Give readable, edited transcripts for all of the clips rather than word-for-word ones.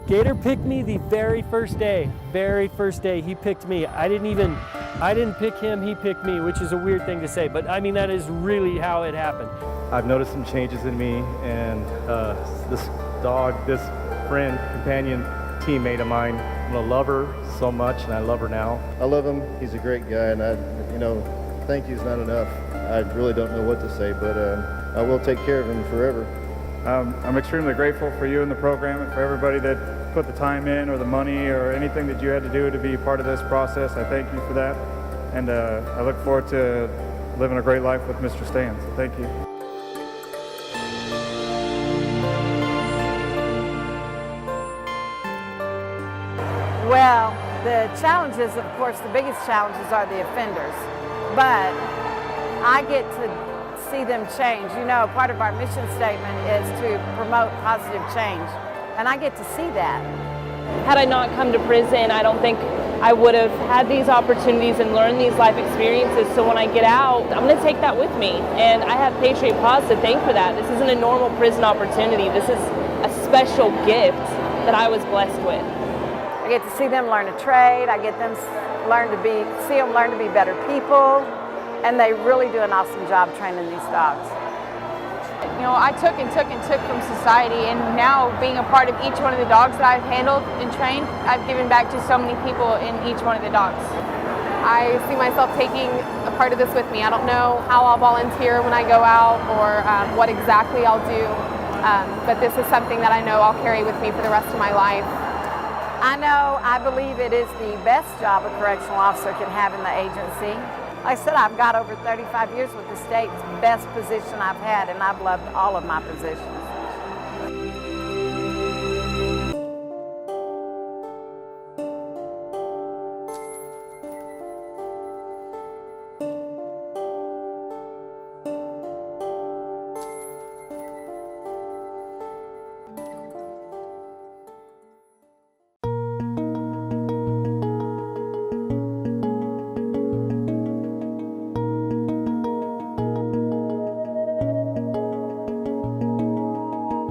Gator picked me the very first day. He picked me. I didn't pick him, he picked me, which is a weird thing to say, but I mean, that is really how it happened. I've noticed some changes in me, and this dog, this friend, companion, teammate of mine, I'm gonna love her so much, and I love her now. I love him. He's a great guy, and thank you's not enough. I really don't know what to say, but I will take care of him forever. I'm extremely grateful for you and the program and for everybody that put the time in or the money or anything that you had to do to be part of this process. I thank you for that, and I look forward to living a great life with Mr. Stan, so thank you. Well, the challenges, of course, the biggest challenges are the offenders, but I get to see them change. You know, part of our mission statement is to promote positive change, and I get to see that. Had I not come to prison, I don't think I would have had these opportunities and learned these life experiences, so when I get out, I'm going to take that with me, and I have Patriot Paws to thank for that. This isn't a normal prison opportunity. This is a special gift that I was blessed with. I get to see them learn a trade. I get them see them learn to be better people, and they really do an awesome job training these dogs. You know, I took and took and took from society, and now being a part of each one of the dogs that I've handled and trained, I've given back to so many people in each one of the dogs. I see myself taking a part of this with me. I don't know how I'll volunteer when I go out or what exactly I'll do, but this is something that I know I'll carry with me for the rest of my life. I believe it is the best job a correctional officer can have in the agency. Like I said, I've got over 35 years with the state. It's the best position I've had, and I've loved all of my positions.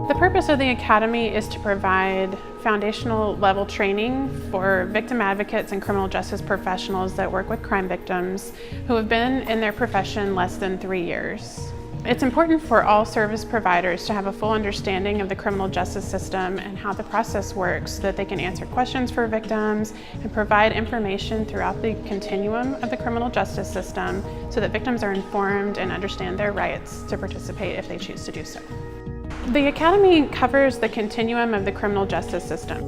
The purpose of the Academy is to provide foundational level training for victim advocates and criminal justice professionals that work with crime victims who have been in their profession less than 3 years. It's important for all service providers to have a full understanding of the criminal justice system and how the process works so that they can answer questions for victims and provide information throughout the continuum of the criminal justice system so that victims are informed and understand their rights to participate if they choose to do so. The Academy covers the continuum of the criminal justice system.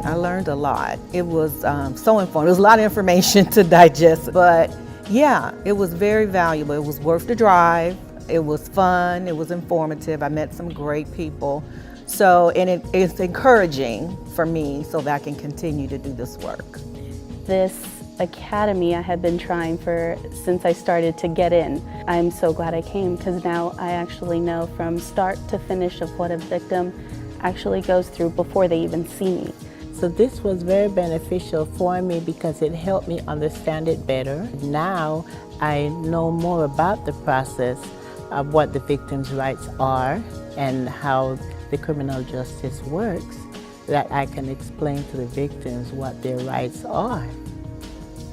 I learned a lot. It was so informative. It was a lot of information to digest, but yeah, it was very valuable. It was worth the drive. It was fun. It was informative. I met some great people. So, and it's encouraging for me so that I can continue to do this work. This academy I have been trying for since I started to get in. I'm so glad I came because now I actually know from start to finish of what a victim actually goes through before they even see me. So this was very beneficial for me because it helped me understand it better. Now I know more about the process of what the victim's rights are and how the criminal justice works, that I can explain to the victims what their rights are.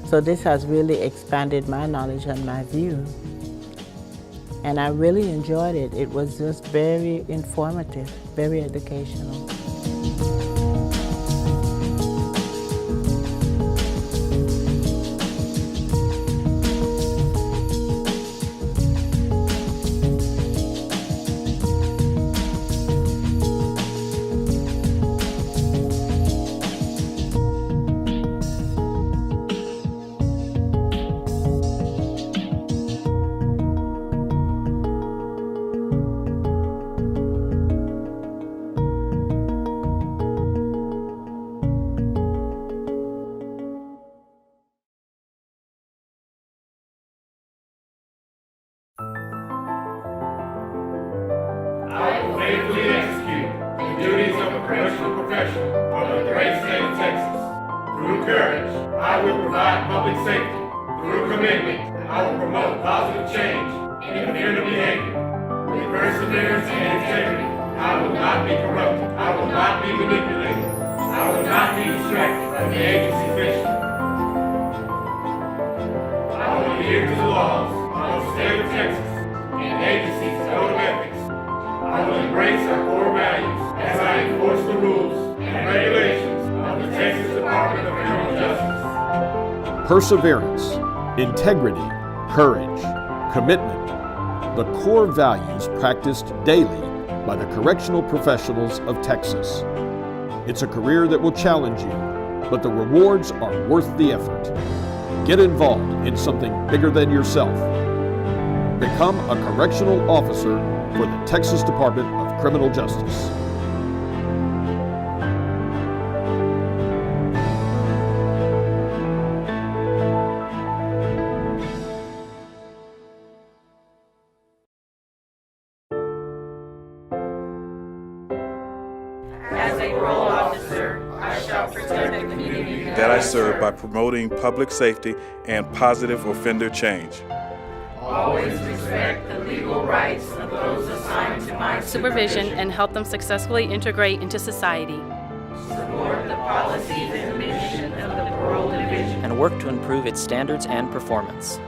So this has really expanded my knowledge and my view. And I really enjoyed it. It was just very informative, very educational. courage. I will provide public safety. Through commitment, I will promote positive change in offender behavior. With perseverance and integrity, I will not be corrupted. I will not be manipulated. I will not be distracted from the agency's mission. I will adhere to the laws of the state of Texas and the agency's code of ethics. I will embrace our core values as I enforce the rules and regulations of the Texas Department of Criminal Justice. Perseverance, integrity, courage, commitment, the core values practiced daily by the correctional professionals of Texas. It's a career that will challenge you, but the rewards are worth the effort. Get involved in something bigger than yourself. Become a correctional officer for the Texas Department of Criminal Justice. That I serve by promoting public safety and positive offender change. Always respect the legal rights of those assigned to my supervision and help them successfully integrate into society. Support the policies and mission of the Parole Division. And work to improve its standards and performance.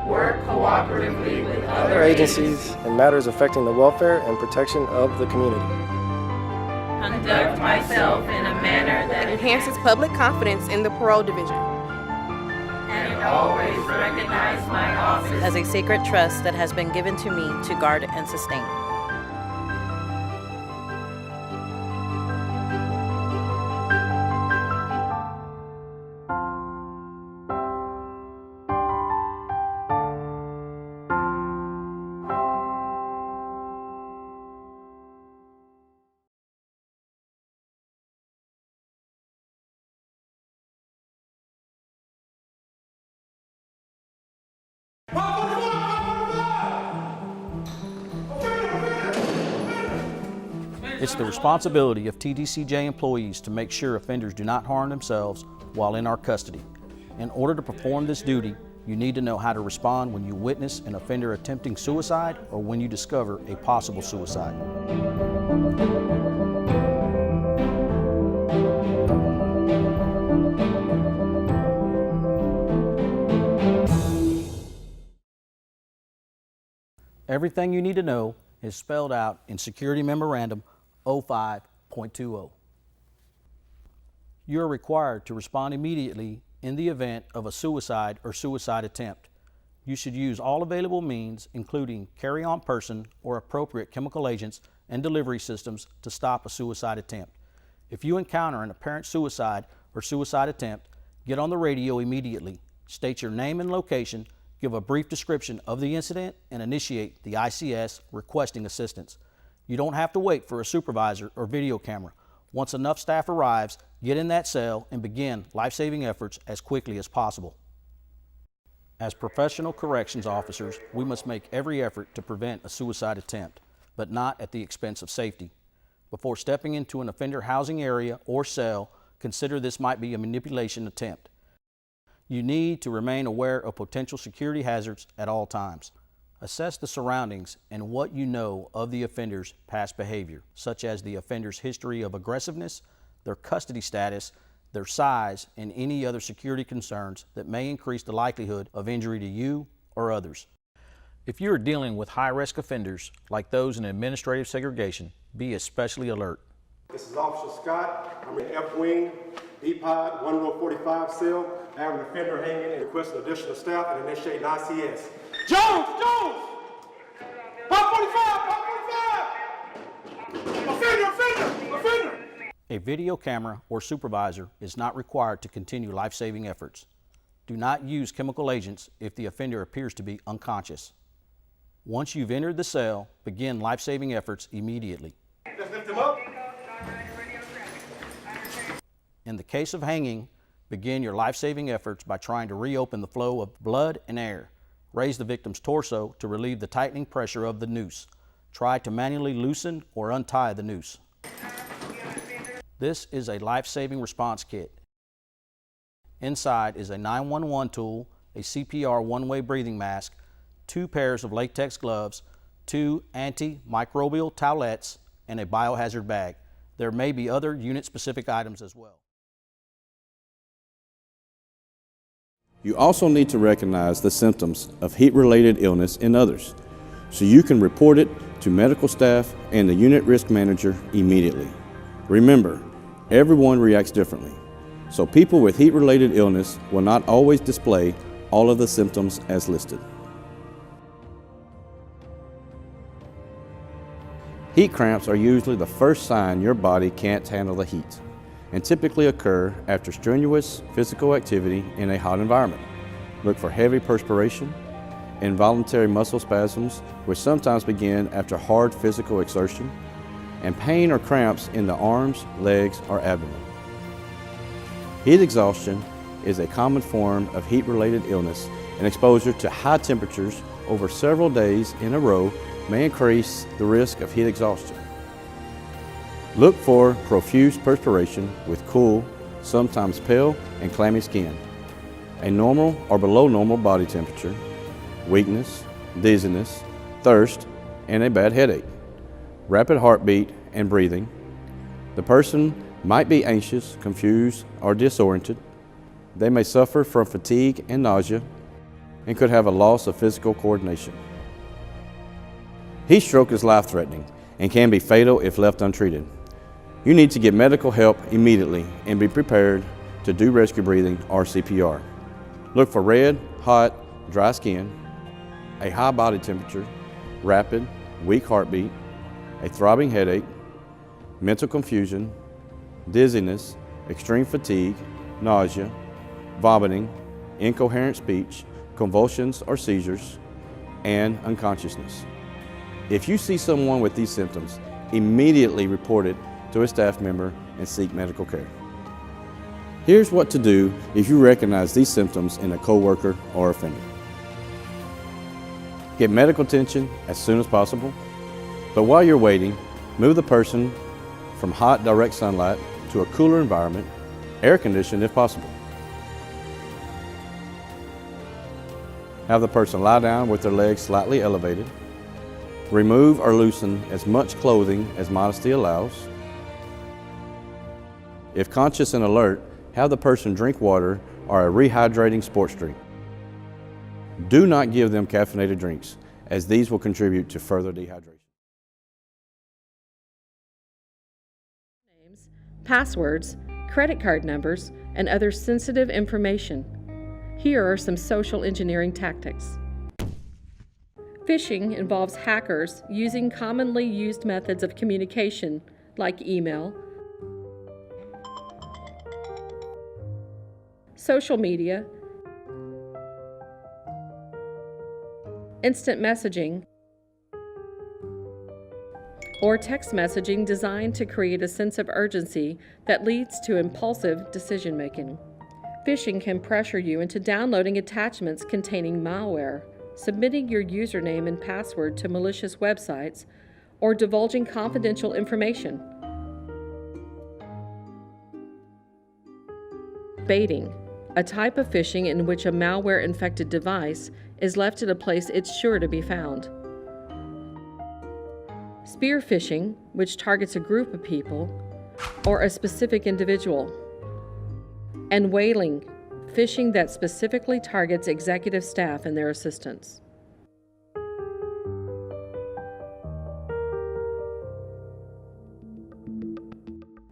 Work cooperatively with other agencies in matters affecting the welfare and protection of the community. Conduct myself in a manner that enhances public confidence in the Parole Division. And always recognize my office as a sacred trust that has been given to me to guard and sustain. It's the responsibility of TDCJ employees to make sure offenders do not harm themselves while in our custody. In order to perform this duty, you need to know how to respond when you witness an offender attempting suicide or when you discover a possible suicide. Everything you need to know is spelled out in Security Memorandum 05.20. You are required to respond immediately in the event of a suicide or suicide attempt. You should use all available means, including carry-on person or appropriate chemical agents and delivery systems to stop a suicide attempt. If you encounter an apparent suicide or suicide attempt, get on the radio immediately, state your name and location, give a brief description of the incident, and initiate the ICS requesting assistance. You don't have to wait for a supervisor or video camera. Once enough staff arrives, get in that cell and begin life-saving efforts as quickly as possible. As professional corrections officers, we must make every effort to prevent a suicide attempt, but not at the expense of safety. Before stepping into an offender housing area or cell, consider this might be a manipulation attempt. You need to remain aware of potential security hazards at all times. Assess the surroundings and what you know of the offender's past behavior, such as the offender's history of aggressiveness, their custody status, their size, and any other security concerns that may increase the likelihood of injury to you or others. If you are dealing with high-risk offenders, like those in administrative segregation, be especially alert. This is Officer Scott. I'm in F-Wing, B-Pod, 1 row 45 cell. I have an offender hanging and requesting additional staff and initiate an ICS. Jones! Pop 45! Offender! A video camera or supervisor is not required to continue life-saving efforts. Do not use chemical agents if the offender appears to be unconscious. Once you've entered the cell, begin life-saving efforts immediately. Let's lift him up. In the case of hanging, begin your life-saving efforts by trying to reopen the flow of blood and air. Raise the victim's torso to relieve the tightening pressure of the noose. Try to manually loosen or untie the noose. This is a life-saving response kit. Inside is a 911 tool, a CPR one-way breathing mask, 2 pairs of latex gloves, 2 antimicrobial towelettes, and a biohazard bag. There may be other unit-specific items as well. You also need to recognize the symptoms of heat-related illness in others, so you can report it to medical staff and the unit risk manager immediately. Remember, everyone reacts differently, so people with heat-related illness will not always display all of the symptoms as listed. Heat cramps are usually the first sign your body can't handle the heat, and typically occur after strenuous physical activity in a hot environment. Look for heavy perspiration, involuntary muscle spasms, which sometimes begin after hard physical exertion, and pain or cramps in the arms, legs, or abdomen. Heat exhaustion is a common form of heat-related illness, and exposure to high temperatures over several days in a row may increase the risk of heat exhaustion. Look for profuse perspiration with cool, sometimes pale and clammy skin, a normal or below normal body temperature, weakness, dizziness, thirst, and a bad headache, rapid heartbeat and breathing. The person might be anxious, confused, or disoriented. They may suffer from fatigue and nausea and could have a loss of physical coordination. Heat stroke is life-threatening and can be fatal if left untreated. You need to get medical help immediately and be prepared to do rescue breathing or CPR. Look for red, hot, dry skin, a high body temperature, rapid, weak heartbeat, a throbbing headache, mental confusion, dizziness, extreme fatigue, nausea, vomiting, incoherent speech, convulsions or seizures, and unconsciousness. If you see someone with these symptoms, immediately report it to a staff member and seek medical care. Here's what to do if you recognize these symptoms in a coworker or offender. Get medical attention as soon as possible, but while you're waiting, move the person from hot, direct sunlight to a cooler environment, air-conditioned if possible. Have the person lie down with their legs slightly elevated. Remove or loosen as much clothing as modesty allows. If conscious and alert, have the person drink water or a rehydrating sports drink. Do not give them caffeinated drinks, as these will contribute to further dehydration. Names, passwords, credit card numbers, and other sensitive information. Here are some social engineering tactics. Phishing involves hackers using commonly used methods of communication like email, social media, instant messaging, or text messaging designed to create a sense of urgency that leads to impulsive decision-making. Phishing can pressure you into downloading attachments containing malware, submitting your username and password to malicious websites, or divulging confidential information. Baiting, a type of phishing in which a malware-infected device is left at a place it's sure to be found. Spear phishing, which targets a group of people or a specific individual. And whaling, phishing that specifically targets executive staff and their assistants.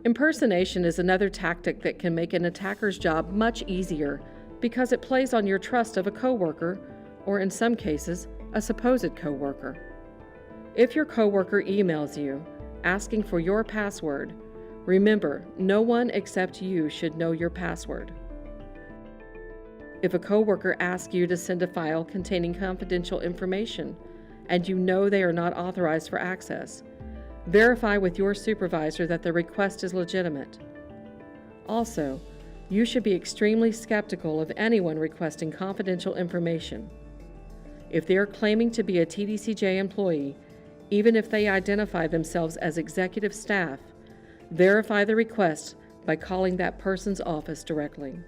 Impersonation is another tactic that can make an attacker's job much easier because it plays on your trust of a coworker, or in some cases, a supposed coworker. If your coworker emails you asking for your password, remember, no one except you should know your password. If a coworker asks you to send a file containing confidential information and you know they are not authorized for access, verify with your supervisor that the request is legitimate. Also, you should be extremely skeptical of anyone requesting confidential information. If they are claiming to be a TDCJ employee, even if they identify themselves as executive staff, verify the request by calling that person's office directly.